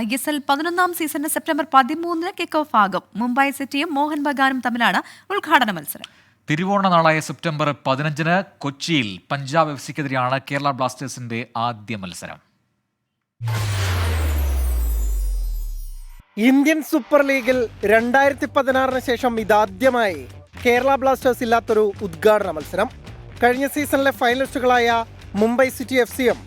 ISL 11-ാം സീസണിന് September 13-ന് kick off ആകും. മുംബൈ സിറ്റിയും മോഹൻ ബഗാനും തമ്മിലാണ് ഉദ്ഘാടന മത്സരം. തിരുവോണ നാളായ സെപ്റ്റംബർ 15-ന് കൊച്ചിയിൽ പഞ്ചാബ് എഫ്സിക്കെതിരെയാണ് കേരള ബ്ലാസ്റ്റേഴ്സിന്റെ ആദ്യ മത്സരം. ഇന്ത്യൻ സൂപ്പർ ലീഗിൽ 2016-ന് ശേഷം ഇതാദ്യമായി കേരള ബ്ലാസ്റ്റേഴ്സ് ഇല്ലാത്തൊരു ഉദ്ഘാടന മത്സരം. കഴിഞ്ഞ സീസണിലെ ഫൈനലിസ്റ്റുകളായ മുംബൈ സിറ്റി എഫ്സിയും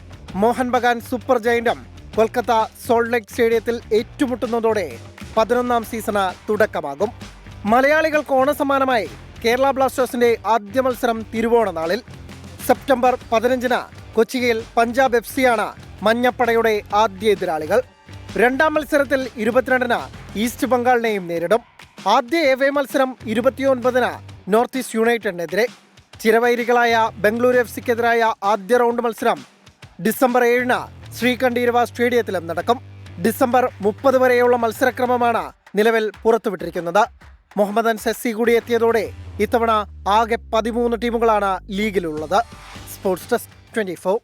മോഹൻ ബഗാൻ സൂപ്പർ ജയന്റും കൊൽക്കത്ത സോൾട്ട് ലേക്ക് സ്റ്റേഡിയത്തിൽ ഏറ്റുമുട്ടുന്നതോടെ 11-ാം സീസണ് തുടക്കമാകും. മലയാളികൾക്ക് ഓണസമ്മാനമായി കേരള ബ്ലാസ്റ്റേഴ്സിന്റെ ആദ്യ മത്സരം തിരുവോണ നാളിൽ സെപ്റ്റംബർ 15-ന് കൊച്ചിയിൽ പഞ്ചാബ് എഫ്സിയാണ് മഞ്ഞപ്പടയുടെ ആദ്യ എതിരാളികൾ. രണ്ടാം മത്സരത്തിൽ 22-ന് ഈസ്റ്റ് ബംഗാളിനെയും നേരിടും. ആദ്യ എവേ മത്സരം 29-ന് നോർത്ത് ഈസ്റ്റ് യുണൈറ്റഡിനെതിരെ. ചിരവൈരികളായ ബംഗളൂരു എഫ്സിക്കെതിരായ ആദ്യ റൗണ്ട് മത്സരം ഡിസംബർ 7-ന് ശ്രീകണ്ഠീരവ സ്റ്റേഡിയത്തിലും നടക്കും. ഡിസംബർ 30 വരെയുള്ള മത്സരക്രമമാണ് നിലവിൽ പുറത്തുവിട്ടിരിക്കുന്നത്. മുഹമ്മദൻ സെസ്സി കൂടി എത്തിയതോടെ ഇത്തവണ ആകെ 13 ടീമുകളാണ് ലീഗിലുള്ളത്. Sports desk 24.